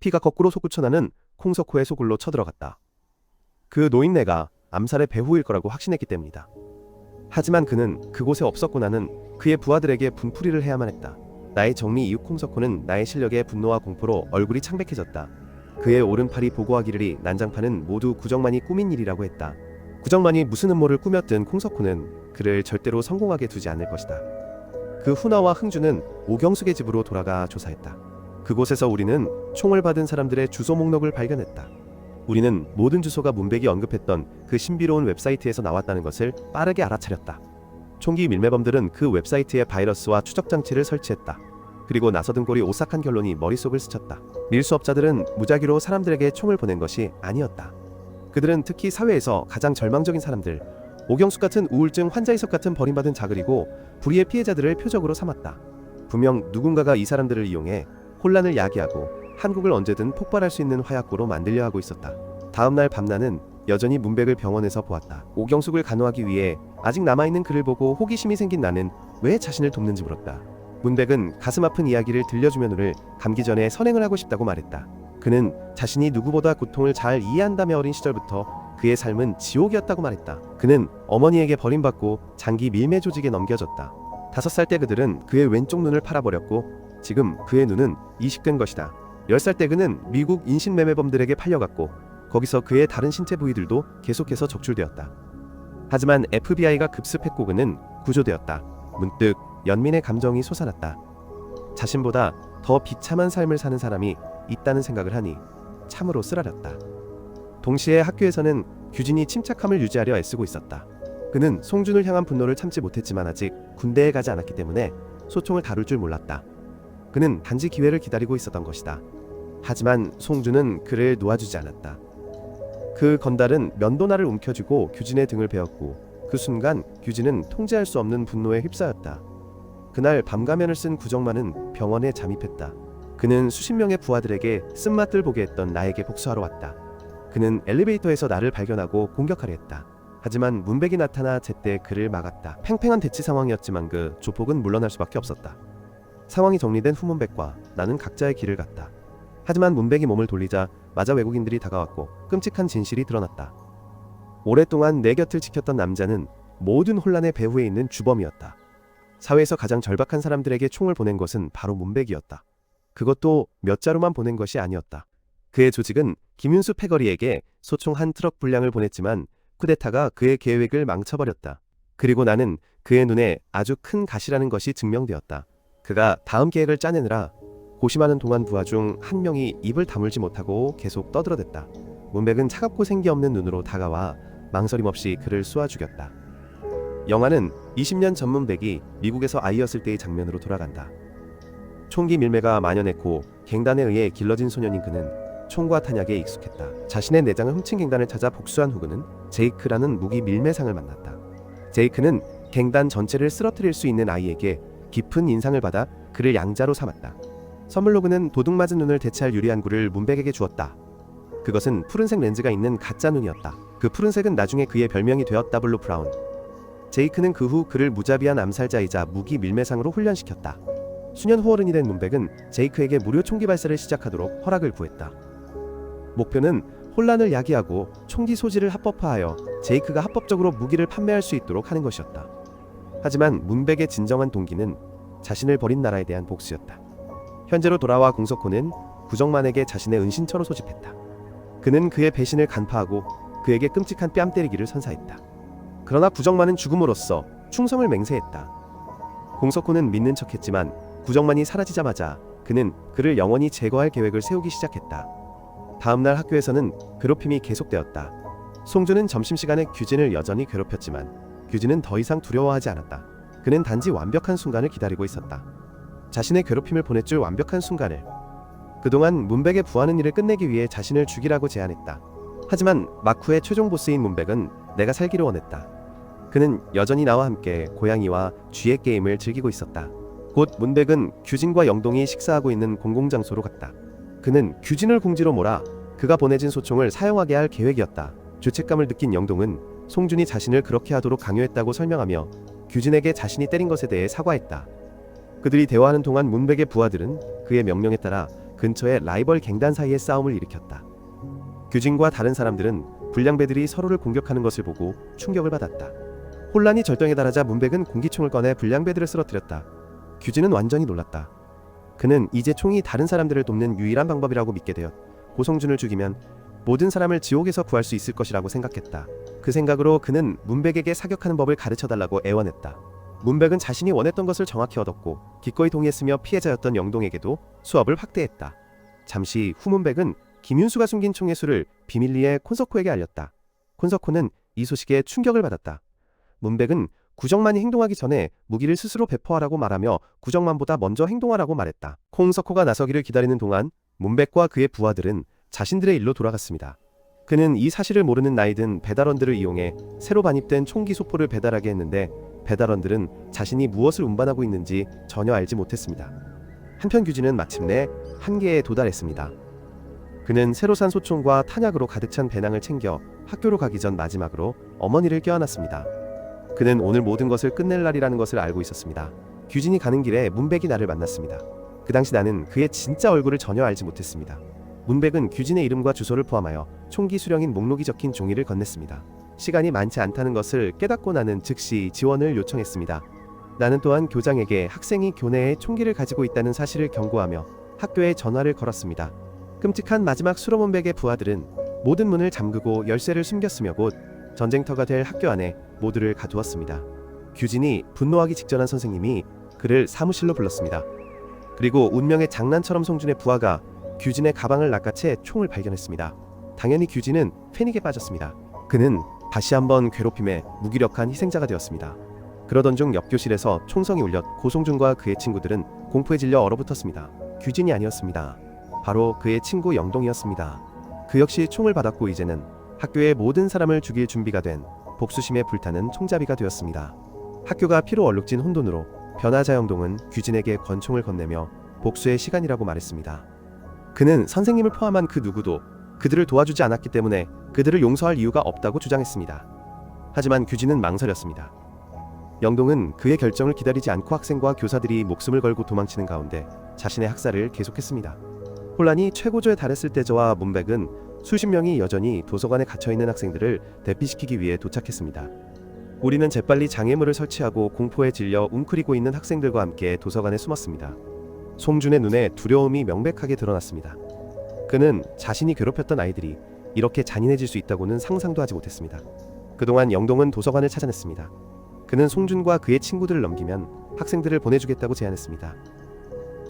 피가 거꾸로 솟구쳐나는 콩석호의 소굴로 쳐들어갔다. 그 노인네가 암살의 배후일 거라고 확신했기 때문이다. 하지만 그는 그곳에 없었구나는 그의 부하들에게 분풀이를 해야만 했다. 나의 정리 이후 콩석호는 나의 실력에 분노와 공포로 얼굴이 창백해졌다. 그의 오른팔이 보고하기를 난장판은 모두 구정만이 꾸민 일이라고 했다. 구정만이 무슨 음모를 꾸몄든 콩석호는 그를 절대로 성공하게 두지 않을 것이다. 그 훈화와 흥주는 오경숙의 집으로 돌아가 조사했다. 그곳에서 우리는 총을 받은 사람들의 주소 목록을 발견했다. 우리는 모든 주소가 문백이 언급했던 그 신비로운 웹사이트에서 나왔다는 것을 빠르게 알아차렸다. 총기 밀매범들은 그 웹사이트에 바이러스와 추적 장치를 설치했다. 그리고 나서든 꼴이 오싹한 결론이 머릿속을 스쳤다. 밀수업자들은 무작위로 사람들에게 총을 보낸 것이 아니었다. 그들은 특히 사회에서 가장 절망적인 사람들, 오경숙 같은 우울증 환자이석 같은 버림받은 자글이고 불의의 피해자들을 표적으로 삼았다. 분명 누군가가 이 사람들을 이용해 혼란을 야기하고 한국을 언제든 폭발할 수 있는 화약고로 만들려 하고 있었다. 다음날 밤나는 여전히 문백을 병원에서 보았다. 오경숙을 간호하기 위해 아직 남아있는 그를 보고 호기심이 생긴 나는 왜 자신을 돕는지 물었다. 문백은 가슴 아픈 이야기를 들려주면 후를 감기 전에 선행을 하고 싶다고 말했다. 그는 자신이 누구보다 고통을 잘 이해한다며 어린 시절부터 그의 삶은 지옥이었다고 말했다. 그는 어머니에게 버림받고 장기 밀매 조직에 넘겨졌다. 5살 때 그들은 그의 왼쪽 눈을 팔아버렸고 지금 그의 눈은 이식된 것이다. 10살 때 그는 미국 인신매매범들에게 팔려갔고 거기서 그의 다른 신체 부위들도 계속해서 적출되었다. 하지만 FBI가 급습했고 그는 구조되었다. 문득 연민의 감정이 솟아났다. 자신보다 더 비참한 삶을 사는 사람이 있다는 생각을 하니 참으로 쓰라렸다. 동시에 학교에서는 규진이 침착함을 유지하려 애쓰고 있었다. 그는 송준을 향한 분노를 참지 못했지만 아직 군대에 가지 않았기 때문에 소총을 다룰 줄 몰랐다. 그는 단지 기회를 기다리고 있었던 것이다. 하지만 송준은 그를 놓아주지 않았다. 그 건달은 면도날을 움켜쥐고 규진의 등을 베었고 그 순간 규진은 통제할 수 없는 분노에 휩싸였다. 그날 밤가면을 쓴 구정만은 병원에 잠입했다. 그는 수십 명의 부하들에게 쓴맛들 보게 했던 나에게 복수하러 왔다. 그는 엘리베이터에서 나를 발견하고 공격하려 했다. 하지만 문백이 나타나 제때 그를 막았다. 팽팽한 대치 상황이었지만 그 조폭은 물러날 수밖에 없었다. 상황이 정리된 후 문백과 나는 각자의 길을 갔다. 하지만 문백이 몸을 돌리자 마자 외국인들이 다가왔고 끔찍한 진실이 드러났다. 오랫동안 내 곁을 지켰던 남자는 모든 혼란의 배후에 있는 주범이었다. 사회에서 가장 절박한 사람들에게 총을 보낸 것은 바로 문백이었다. 그것도 몇 자루만 보낸 것이 아니었다. 그의 조직은 김윤수 패거리에게 소총 한 트럭 분량을 보냈지만 쿠데타가 그의 계획을 망쳐버렸다. 그리고 나는 그의 눈에 아주 큰 가시라는 것이 증명되었다. 그가 다음 계획을 짜내느라 고심하는 동안 부하 중 한 명이 입을 다물지 못하고 계속 떠들어댔다. 문백은 차갑고 생기 없는 눈으로 다가와 망설임 없이 그를 쏘아 죽였다. 영화는 20년 전 문백이 미국에서 아이였을 때의 장면으로 돌아간다. 총기 밀매가 만연했고 갱단에 의해 길러진 소년인 그는 총과 탄약에 익숙했다. 자신의 내장을 훔친 갱단을 찾아 복수한 후 그는 제이크라는 무기 밀매상을 만났다. 제이크는 갱단 전체를 쓰러뜨릴 수 있는 아이에게 깊은 인상을 받아 그를 양자로 삼았다. 선물로 그는 도둑맞은 눈을 대체할 유리한 굴을 문백에게 주었다. 그것은 푸른색 렌즈가 있는 가짜 눈이었다. 그 푸른색은 나중에 그의 별명이 되었다. 블루 브라운. 제이크는 그 후 그를 무자비한 암살자이자 무기 밀매상으로 훈련시켰다. 수년 후 어른이 된 문백은 제이크에게 무료 총기 발사를 시작하도록 허락을 구했다. 목표는 혼란을 야기하고 총기 소지를 합법화하여 제이크가 합법적으로 무기를 판매할 수 있도록 하는 것이었다. 하지만 문백의 진정한 동기는 자신을 버린 나라에 대한 복수였다. 현재로 돌아와 공석호는 구정만에게 자신의 은신처로 소집했다. 그는 그의 배신을 간파하고 그에게 끔찍한 뺨 때리기를 선사했다. 그러나 구정만은 죽음으로써 충성을 맹세했다. 공석호는 믿는 척했지만 구정만이 사라지자마자 그는 그를 영원히 제거할 계획을 세우기 시작했다. 다음날 학교에서는 괴롭힘이 계속되었다. 송준은 점심시간에 규진을 여전히 괴롭혔지만 규진은 더 이상 두려워하지 않았다. 그는 단지 완벽한 순간을 기다리고 있었다. 자신의 괴롭힘을 보낼 줄 완벽한 순간을. 그동안 문백의 부하는 일을 끝내기 위해 자신을 죽이라고 제안했다. 하지만 마쿠의 최종 보스인 문백은 내가 살기를 원했다. 그는 여전히 나와 함께 고양이와 쥐의 게임을 즐기고 있었다. 곧 문백은 규진과 영동이 식사하고 있는 공공장소로 갔다. 그는 규진을 공지로 몰아 그가 보내진 소총을 사용하게 할 계획이었다. 죄책감을 느낀 영동은 송준이 자신을 그렇게 하도록 강요했다고 설명하며 규진에게 자신이 때린 것에 대해 사과했다. 그들이 대화하는 동안 문백의 부하들은 그의 명령에 따라 근처의 라이벌 갱단 사이의 싸움을 일으켰다. 규진과 다른 사람들은 불량배들이 서로를 공격하는 것을 보고 충격을 받았다. 혼란이 절정에 달하자 문백은 공기총을 꺼내 불량배들을 쓰러뜨렸다. 규진은 완전히 놀랐다. 그는 이제 총이 다른 사람들을 돕는 유일한 방법이라고 믿게 되었. 고성준을 죽이면 모든 사람을 지옥에서 구할 수 있을 것이라고 생각했다. 그 생각으로 그는 문백에게 사격하는 법을 가르쳐달라고 애원했다. 문백은 자신이 원했던 것을 정확히 얻었고 기꺼이 동의했으며 피해자였던 영동에게도 수업을 확대했다. 잠시 후 문백은 김윤수가 숨긴 총의 수를 비밀리에 콘서코에게 알렸다. 콘서코는 이 소식에 충격을 받았다. 문백은 구정만이 행동하기 전에 무기를 스스로 배포하라고 말하며 구정만보다 먼저 행동하라고 말했다. 콘서코가 나서기를 기다리는 동안 문백과 그의 부하들은 자신들의 일로 돌아갔습니다. 그는 이 사실을 모르는 나이든 배달원들을 이용해 새로 반입된 총기 소포를 배달하게 했는데 배달원들은 자신이 무엇을 운반하고 있는지 전혀 알지 못했습니다. 한편 규진은 마침내 한계에 도달했습니다. 그는 새로 산 소총과 탄약으로 가득 찬 배낭을 챙겨 학교로 가기 전 마지막으로 어머니를 껴안았습니다. 그는 오늘 모든 것을 끝낼 날이라는 것을 알고 있었습니다. 규진이 가는 길에 문백이 나를 만났습니다. 그 당시 나는 그의 진짜 얼굴을 전혀 알지 못했습니다. 문백은 규진의 이름과 주소를 포함하여 총기 수령인 목록이 적힌 종이를 건넸습니다. 시간이 많지 않다는 것을 깨닫고 나는 즉시 지원을 요청했습니다. 나는 또한 교장에게 학생이 교내에 총기를 가지고 있다는 사실을 경고하며 학교에 전화를 걸었습니다. 끔찍한 마지막 수로 문백의 부하들은 모든 문을 잠그고 열쇠를 숨겼으며 곧 전쟁터가 될 학교 안에 모두를 가두었습니다. 규진이 분노하기 직전한 선생님이 그를 사무실로 불렀습니다. 그리고 운명의 장난처럼 송준의 부하가 규진의 가방을 낚아채 총을 발견했습니다. 당연히 규진은 패닉에 빠졌습니다. 그는 다시 한번 괴롭힘에 무기력한 희생자가 되었습니다. 그러던 중 옆 교실에서 총성이 울렸 고송준과 그의 친구들은 공포에 질려 얼어붙었습니다. 규진이 아니었습니다. 바로 그의 친구 영동이었습니다. 그 역시 총을 받았고 이제는 학교의 모든 사람을 죽일 준비가 된 복수심에 불타는 총잡이가 되었습니다. 학교가 피로 얼룩진 혼돈으로 변화자 영동은 규진에게 권총을 건네며 복수의 시간이라고 말했습니다. 그는 선생님을 포함한 그 누구도 그들을 도와주지 않았기 때문에 그들을 용서할 이유가 없다고 주장했습니다. 하지만 규진은 망설였습니다. 영동은 그의 결정을 기다리지 않고 학생과 교사들이 목숨을 걸고 도망치는 가운데 자신의 학살을 계속했습니다. 혼란이 최고조에 달했을 때 저와 문백은 수십 명이 여전히 도서관에 갇혀있는 학생들을 대피시키기 위해 도착했습니다. 우리는 재빨리 장애물을 설치하고 공포에 질려 웅크리고 있는 학생들과 함께 도서관에 숨었습니다. 송준의 눈에 두려움이 명백하게 드러났습니다. 그는 자신이 괴롭혔던 아이들이 이렇게 잔인해질 수 있다고는 상상도 하지 못했습니다. 그동안 영동은 도서관을 찾아냈습니다. 그는 송준과 그의 친구들을 넘기면 학생들을 보내주겠다고 제안했습니다.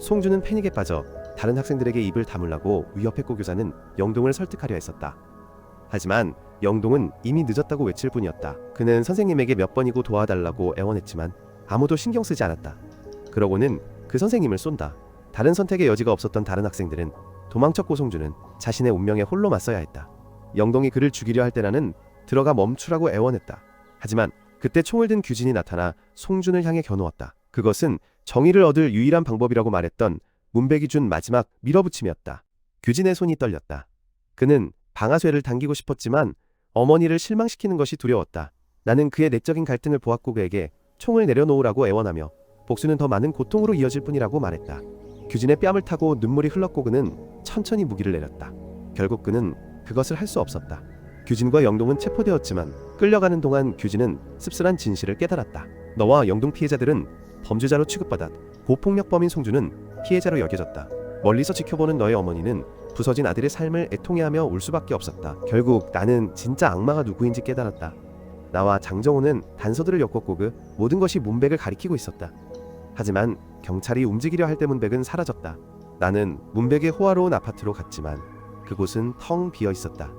송준은 패닉에 빠져 다른 학생들에게 입을 다물라고 위협했고 교사는 영동을 설득하려 했었다. 하지만 영동은 이미 늦었다고 외칠 뿐이었다. 그는 선생님에게 몇 번이고 도와달라고 애원했지만 아무도 신경 쓰지 않았다. 그러고는 그 선생님을 쏜다. 다른 선택의 여지가 없었던 다른 학생들은 도망쳤고 송준은 자신의 운명에 홀로 맞서야 했다. 영동이 그를 죽이려 할 때 나는 들어가 멈추라고 애원했다. 하지만 그때 총을 든 규진이 나타나 송준을 향해 겨누었다. 그것은 정의를 얻을 유일한 방법이라고 말했던 문백이 준 마지막 밀어붙임이었다. 규진의 손이 떨렸다. 그는 방아쇠를 당기고 싶었지만 어머니를 실망시키는 것이 두려웠다. 나는 그의 내적인 갈등을 보았고 그에게 총을 내려놓으라고 애원하며 복수는 더 많은 고통으로 이어질 뿐이라고 말했다. 규진의 뺨을 타고 눈물이 흘렀고 그는 천천히 무기를 내렸다. 결국 그는 그것을 할 수 없었다. 규진과 영동은 체포되었지만 끌려가는 동안 규진은 씁쓸한 진실을 깨달았다. 너와 영동 피해자들은 범죄자로 취급받았. 고폭력범인 송준은 피해자로 여겨졌다. 멀리서 지켜보는 너의 어머니는 부서진 아들의 삶을 애통해하며 울 수밖에 없었다. 결국 나는 진짜 악마가 누구인지 깨달았다. 나와 장정호는 단서들을 엮었고 그 모든 것이 문백을 가리키고 있었다. 하지만 경찰이 움직이려 할 때 문백은 사라졌다. 나는 문백의 호화로운 아파트로 갔지만 그곳은 텅 비어 있었다.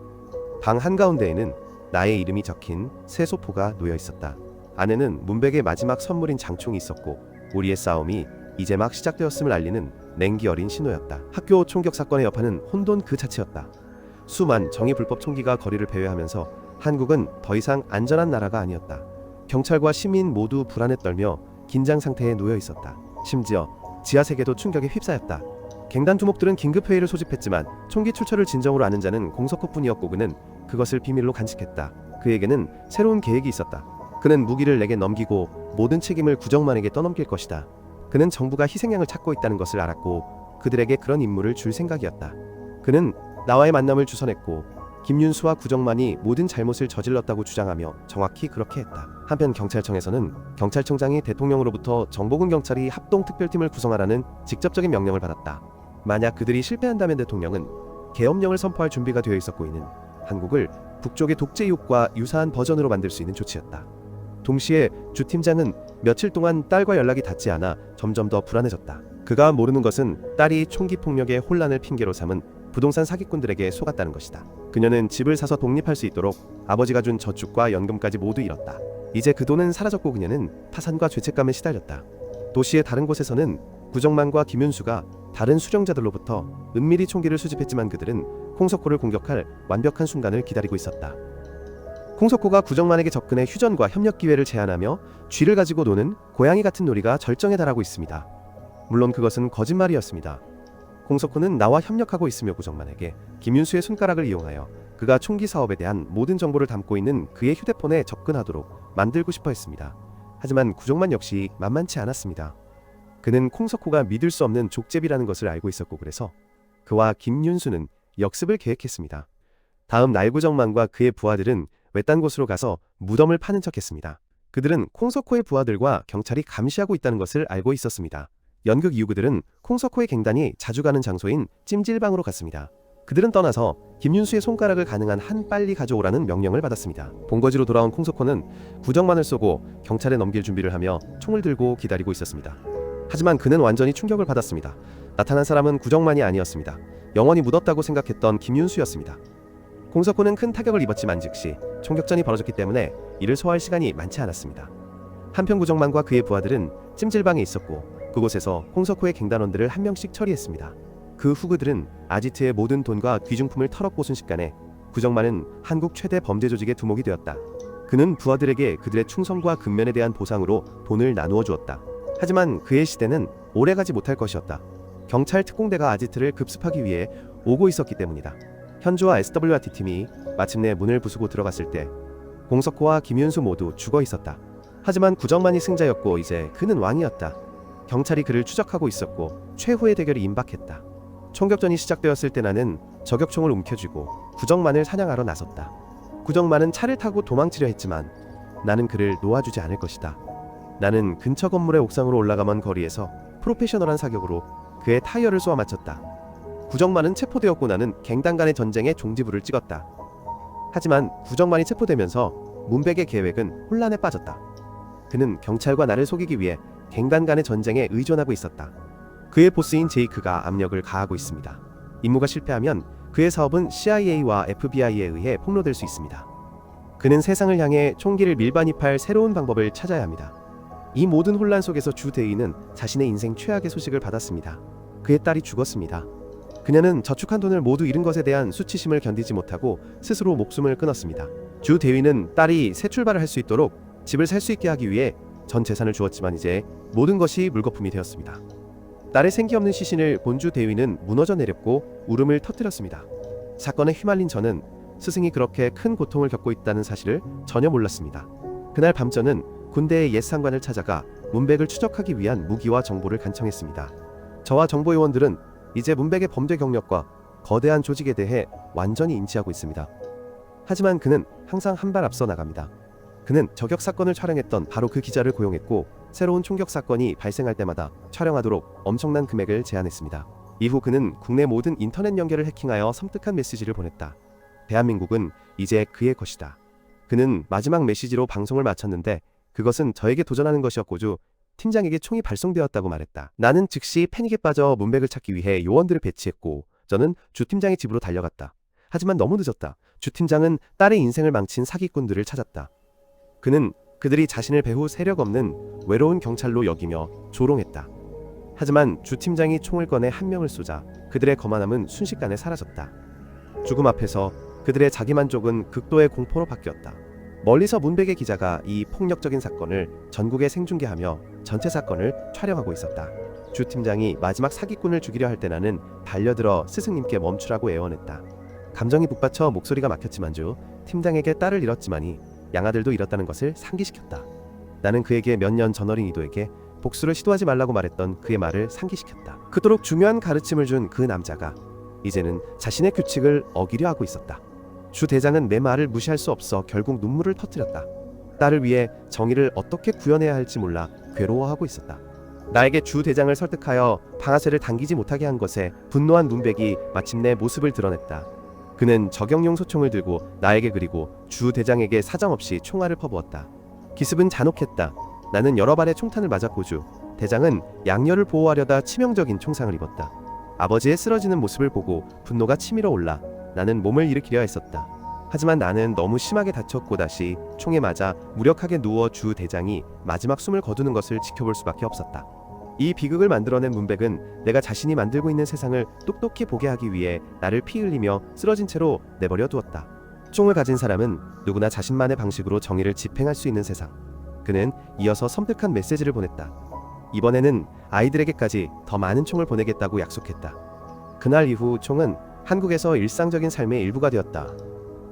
방 한가운데에는 나의 이름이 적힌 새 소포가 놓여 있었다. 안에는 문백의 마지막 선물인 장총이 있었고 우리의 싸움이 이제 막 시작되었음을 알리는 냉기 어린 신호였다. 학교 총격 사건의 여파는 혼돈 그 자체였다. 수만 정의 불법 총기가 거리를 배회하면서 한국은 더 이상 안전한 나라가 아니었다. 경찰과 시민 모두 불안에 떨며 긴장 상태에 놓여 있었다. 심지어 지하 세계도 충격에 휩싸였다. 갱단 두목들은 긴급 회의를 소집했지만 총기 출처를 진정으로 아는 자는 공석호뿐이었고 그는 그것을 비밀로 간직했다. 그에게는 새로운 계획이 있었다. 그는 무기를 내게 넘기고 모든 책임을 구정만에게 떠넘길 것이다. 그는 정부가 희생양을 찾고 있다는 것을 알았고 그들에게 그런 임무를 줄 생각이었다. 그는 나와의 만남을 주선했고 김윤수와 구정만이 모든 잘못을 저질렀다고 주장하며 정확히 그렇게 했다. 한편 경찰청에서는 경찰청장이 대통령으로부터 정보군 경찰이 합동특별팀을 구성하라는 직접적인 명령을 받았다. 만약 그들이 실패한다면 대통령은 계엄령을 선포할 준비가 되어 있었고 이는 한국을 북쪽의 독재육과 유사한 버전으로 만들 수 있는 조치였다. 동시에 주 팀장은 며칠 동안 딸과 연락이 닿지 않아 점점 더 불안해졌다. 그가 모르는 것은 딸이 총기 폭력의 혼란을 핑계로 삼은 부동산 사기꾼들에게 속았다는 것이다. 그녀는 집을 사서 독립할 수 있도록 아버지가 준 저축과 연금까지 모두 잃었다. 이제 그 돈은 사라졌고 그녀는 파산과 죄책감에 시달렸다. 도시의 다른 곳에서는 구정만과 김윤수가 다른 수령자들로부터 은밀히 총기를 수집했지만 그들은 콩석호를 공격할 완벽한 순간을 기다리고 있었다. 콩석호가 구정만에게 접근해 휴전과 협력 기회를 제안하며 쥐를 가지고 노는 고양이 같은 놀이가 절정에 달하고 있습니다. 물론 그것은 거짓말이었습니다. 콩석호는 나와 협력하고 있으며 구정만에게 김윤수의 손가락을 이용하여 그가 총기 사업에 대한 모든 정보를 담고 있는 그의 휴대폰에 접근하도록 만들고 싶어 했습니다. 하지만 구정만 역시 만만치 않았습니다. 그는 콩석호가 믿을 수 없는 족제비라는 것을 알고 있었고 그래서 그와 김윤수는 역습을 계획했습니다. 다음 날 구정만과 그의 부하들은 외딴 곳으로 가서 무덤을 파는 척했습니다. 그들은 콩석호의 부하들과 경찰이 감시하고 있다는 것을 알고 있었습니다. 연극 이후 그들은 콩석호의 갱단이 자주 가는 장소인 찜질방으로 갔습니다. 그들은 떠나서 김윤수의 손가락을 가능한 한 빨리 가져오라는 명령을 받았습니다. 본거지로 돌아온 콩석호는 구정만을 쏘고 경찰에 넘길 준비를 하며 총을 들고 기다리고 있었습니다. 하지만 그는 완전히 충격을 받았습니다. 나타난 사람은 구정만이 아니었습니다. 영원히 묻었다고 생각했던 김윤수였습니다. 콩석호는 큰 타격을 입었지만 즉시 총격전이 벌어졌기 때문에 이를 소화할 시간이 많지 않았습니다. 한편 구정만과 그의 부하들은 찜질방에 있었고 그곳에서 콩석호의 갱단원들을 한 명씩 처리했습니다. 그 후 그들은 아지트의 모든 돈과 귀중품을 털었고 순식간에 구정만은 한국 최대 범죄 조직의 두목이 되었다. 그는 부하들에게 그들의 충성과 근면에 대한 보상으로 돈을 나누어 주었다. 하지만 그의 시대는 오래가지 못할 것이었다. 경찰 특공대가 아지트를 급습하기 위해 오고 있었기 때문이다. 현주와 SWRT 팀이 마침내 문을 부수고 들어갔을 때 콩석호와 김윤수 모두 죽어 있었다. 하지만 구정만이 승자였고 이제 그는 왕이었다. 경찰이 그를 추적하고 있었고 최후의 대결이 임박했다. 총격전이 시작되었을 때 나는 저격총을 움켜쥐고 구정만을 사냥하러 나섰다. 구정만은 차를 타고 도망치려 했지만 나는 그를 놓아주지 않을 것이다. 나는 근처 건물의 옥상으로 올라가먼 거리에서 프로페셔널한 사격으로 그의 타이어를 쏘아 맞췄다. 구정만은 체포되었고 나는 갱단 간의 전쟁에 종지부를 찍었다. 하지만 구정만이 체포되면서 문백의 계획은 혼란에 빠졌다. 그는 경찰과 나를 속이기 위해 갱단 간의 전쟁에 의존하고 있었다. 그의 보스인 제이크가 압력을 가하고 있습니다. 임무가 실패하면 그의 사업은 CIA와 FBI에 의해 폭로될 수 있습니다. 그는 세상을 향해 총기를 밀반입할 새로운 방법을 찾아야 합니다. 이 모든 혼란 속에서 주 대위는 자신의 인생 최악의 소식을 받았습니다. 그의 딸이 죽었습니다. 그녀는 저축한 돈을 모두 잃은 것에 대한 수치심을 견디지 못하고 스스로 목숨을 끊었습니다. 주 대위는 딸이 새 출발을 할 수 있도록 집을 살 수 있게 하기 위해 전 재산을 주었지만 이제 모든 것이 물거품이 되었습니다. 딸의 생기 없는 시신을 본 주 대위는 무너져 내렸고 울음을 터뜨렸습니다. 사건에 휘말린 저는 스승이 그렇게 큰 고통을 겪고 있다는 사실을 전혀 몰랐습니다. 그날 밤 저는 군대의 옛 상관을 찾아가 문백을 추적하기 위한 무기와 정보를 간청했습니다. 저와 정보요원들은 이제 문백의 범죄 경력과 거대한 조직에 대해 완전히 인지하고 있습니다. 하지만 그는 항상 한 발 앞서 나갑니다. 그는 저격 사건을 촬영했던 바로 그 기자를 고용했고 새로운 총격 사건이 발생할 때마다 촬영하도록 엄청난 금액을 제안했습니다. 이후 그는 국내 모든 인터넷 연결을 해킹하여 섬뜩한 메시지를 보냈다. 대한민국은 이제 그의 것이다. 그는 마지막 메시지로 방송을 마쳤는데 그것은 저에게 도전하는 것이었고 주 팀장에게 총이 발송되었다고 말했다. 나는 즉시 패닉에 빠져 문백을 찾기 위해 요원들을 배치했고 저는 주 팀장의 집으로 달려갔다. 하지만 너무 늦었다. 주 팀장은 딸의 인생을 망친 사기꾼들을 찾았다. 그는 그들이 자신을 배후 세력 없는 외로운 경찰로 여기며 조롱했다. 하지만 주 팀장이 총을 꺼내 한 명을 쏘자 그들의 거만함은 순식간에 사라졌다. 죽음 앞에서 그들의 자기만족은 극도의 공포로 바뀌었다. 멀리서 문백의 기자가 이 폭력적인 사건을 전국에 생중계하며 전체 사건을 촬영하고 있었다. 주 팀장이 마지막 사기꾼을 죽이려 할 때 나는 달려들어 스승님께 멈추라고 애원했다. 감정이 북받쳐 목소리가 막혔지만 주 팀장에게 딸을 잃었지만이 양아들도 잃었다는 것을 상기시켰다. 나는 그에게 몇 년 전 어린이도에게 복수를 시도하지 말라고 말했던 그의 말을 상기시켰다. 그토록 중요한 가르침을 준 그 남자가 이제는 자신의 규칙을 어기려 하고 있었다. 주 대장은 내 말을 무시할 수 없어 결국 눈물을 터뜨렸다. 딸을 위해 정의를 어떻게 구현해야 할지 몰라 괴로워하고 있었다. 나에게 주 대장을 설득하여 방아쇠를 당기지 못하게 한 것에 분노한 문백이 마침내 모습을 드러냈다. 그는 저격용 소총을 들고 나에게 그리고 주 대장에게 사정없이 총알을 퍼부었다. 기습은 잔혹했다. 나는 여러 발의 총탄을 맞았고 주 대장은 양녀를 보호하려다 치명적인 총상을 입었다. 아버지의 쓰러지는 모습을 보고 분노가 치밀어 올라 나는 몸을 일으키려 했었다. 하지만 나는 너무 심하게 다쳤고 다시 총에 맞아 무력하게 누워 주 대장이 마지막 숨을 거두는 것을 지켜볼 수밖에 없었다. 이 비극을 만들어낸 문백은 내가 자신이 만들고 있는 세상을 똑똑히 보게 하기 위해 나를 피 흘리며 쓰러진 채로 내버려 두었다. 총을 가진 사람은 누구나 자신만의 방식으로 정의를 집행할 수 있는 세상. 그는 이어서 섬뜩한 메시지를 보냈다. 이번에는 아이들에게까지 더 많은 총을 보내겠다고 약속했다. 그날 이후 총은 한국에서 일상적인 삶의 일부가 되었다.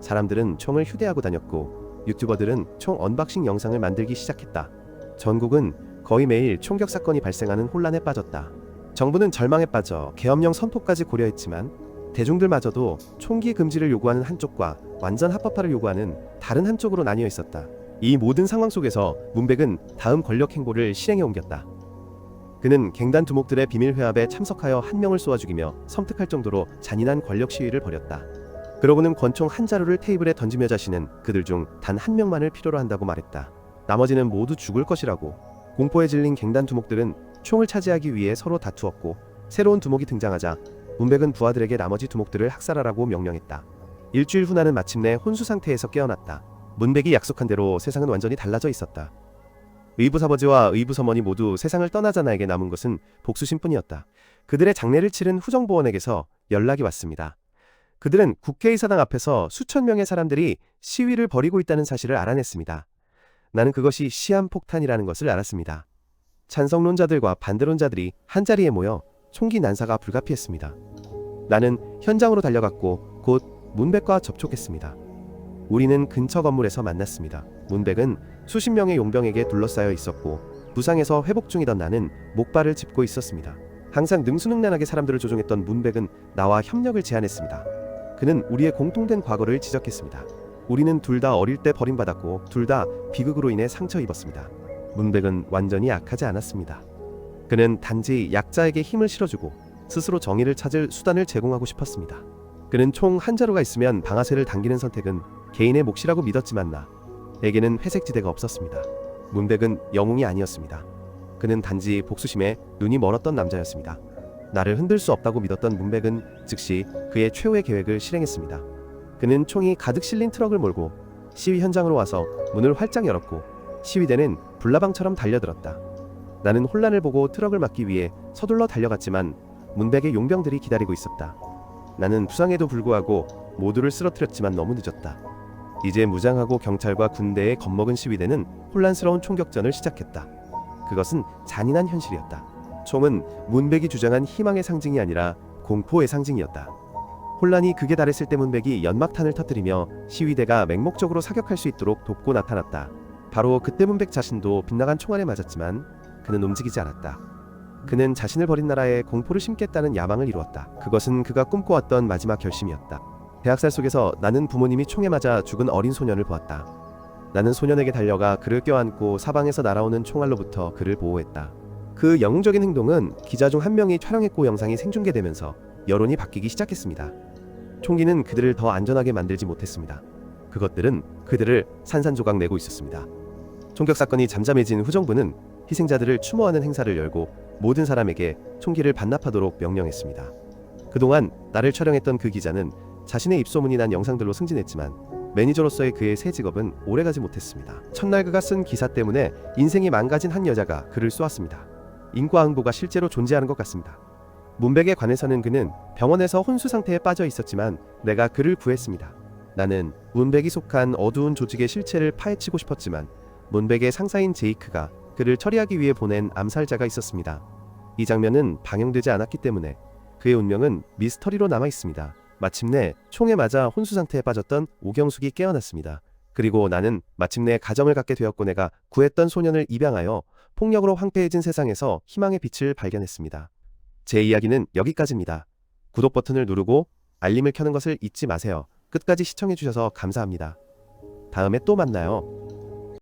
사람들은 총을 휴대하고 다녔고 유튜버들은 총 언박싱 영상을 만들기 시작했다. 전국은 거의 매일 총격 사건이 발생하는 혼란에 빠졌다. 정부는 절망에 빠져 계엄령 선포까지 고려했지만 대중들마저도 총기 금지를 요구하는 한쪽과 완전 합법화를 요구하는 다른 한쪽으로 나뉘어 있었다. 이 모든 상황 속에서 문백은 다음 권력 행보를 실행에 옮겼다. 그는 갱단 두목들의 비밀 회합에 참석하여 한 명을 쏘아 죽이며 섬뜩할 정도로 잔인한 권력 시위를 벌였다. 그러고는 권총 한 자루를 테이블에 던지며 자신은 그들 중 단 한 명만을 필요로 한다고 말했다. 나머지는 모두 죽을 것이라고. 공포에 질린 갱단 두목들은 총을 차지하기 위해 서로 다투었고 새로운 두목이 등장하자 문백은 부하들에게 나머지 두목들을 학살하라고 명령했다. 일주일 후 나는 마침내 혼수 상태에서 깨어났다. 문백이 약속한 대로 세상은 완전히 달라져 있었다. 의부사버지와 의부서머니 모두 세상을 떠나자 나에게 남은 것은 복수심뿐이었다. 그들의 장례를 치른 후정보원에게서 연락이 왔습니다. 그들은 국회의사당 앞에서 수천 명의 사람들이 시위를 벌이고 있다는 사실을 알아냈습니다. 나는 그것이 시한폭탄이라는 것을 알았습니다. 찬성론자들과 반대론자들이 한자리에 모여 총기 난사가 불가피했습니다. 나는 현장으로 달려갔고 곧 문백과 접촉했습니다. 우리는 근처 건물에서 만났습니다. 문백은 수십 명의 용병에게 둘러싸여 있었고 부상에서 회복 중이던 나는 목발을 짚고 있었습니다. 항상 능수능란하게 사람들을 조종했던 문백은 나와 협력을 제안했습니다. 그는 우리의 공통된 과거를 지적했습니다. 우리는 둘 다 어릴 때 버림받았고 둘 다 비극으로 인해 상처 입었습니다. 문백은 완전히 약하지 않았습니다. 그는 단지 약자에게 힘을 실어주고 스스로 정의를 찾을 수단을 제공하고 싶었습니다. 그는 총 한 자루가 있으면 방아쇠를 당기는 선택은 개인의 몫이라고 믿었지만 나에게는 회색지대가 없었습니다. 문백은 영웅이 아니었습니다. 그는 단지 복수심에 눈이 멀었던 남자였습니다. 나를 흔들 수 없다고 믿었던 문백은 즉시 그의 최후의 계획을 실행했습니다. 그는 총이 가득 실린 트럭을 몰고 시위 현장으로 와서 문을 활짝 열었고 시위대는 불나방처럼 달려들었다. 나는 혼란을 보고 트럭을 막기 위해 서둘러 달려갔지만 문백의 용병들이 기다리고 있었다. 나는 부상에도 불구하고 모두를 쓰러뜨렸지만 너무 늦었다. 이제 무장하고 경찰과 군대에 겁먹은 시위대는 혼란스러운 총격전을 시작했다. 그것은 잔인한 현실이었다. 총은 문백이 주장한 희망의 상징이 아니라 공포의 상징이었다. 혼란이 극에 달했을 때 문백이 연막탄을 터뜨리며 시위대가 맹목적으로 사격할 수 있도록 돕고 나타났다. 바로 그때 문백 자신도 빗나간 총알에 맞았지만 그는 움직이지 않았다. 그는 자신을 버린 나라에 공포를 심겠다는 야망을 이루었다. 그것은 그가 꿈꿔왔던 마지막 결심이었다. 대학살 속에서 나는 부모님이 총에 맞아 죽은 어린 소년을 보았다. 나는 소년에게 달려가 그를 껴안고 사방에서 날아오는 총알로부터 그를 보호했다. 그 영웅적인 행동은 기자 중 한 명이 촬영했고 영상이 생중계되면서 여론이 바뀌기 시작했습니다. 총기는 그들을 더 안전하게 만들지 못했습니다. 그것들은 그들을 산산조각 내고 있었습니다. 총격 사건이 잠잠해진 후 정부는 희생자들을 추모하는 행사를 열고 모든 사람에게 총기를 반납하도록 명령했습니다. 그동안 나를 촬영했던 그 기자는 자신의 입소문이 난 영상들로 승진했지만 매니저로서의 그의 새 직업은 오래가지 못했습니다. 첫날 그가 쓴 기사 때문에 인생이 망가진 한 여자가 그를 쏘았습니다. 인과응보가 실제로 존재하는 것 같습니다. 문백에 관해서는 그는 병원에서 혼수 상태에 빠져 있었지만 내가 그를 구했습니다. 나는 문백이 속한 어두운 조직의 실체를 파헤치고 싶었지만 문백의 상사인 제이크가 그를 처리하기 위해 보낸 암살자가 있었습니다. 이 장면은 방영되지 않았기 때문에 그의 운명은 미스터리로 남아 있습니다. 마침내 총에 맞아 혼수 상태에 빠졌던 오경숙이 깨어났습니다. 그리고 나는 마침내 가정을 갖게 되었고 내가 구했던 소년을 입양하여 폭력으로 황폐해진 세상에서 희망의 빛을 발견했습니다. 제 이야기는 여기까지입니다. 구독 버튼을 누르고 알림을 켜는 것을 잊지 마세요. 끝까지 시청해주셔서 감사합니다. 다음에 또 만나요.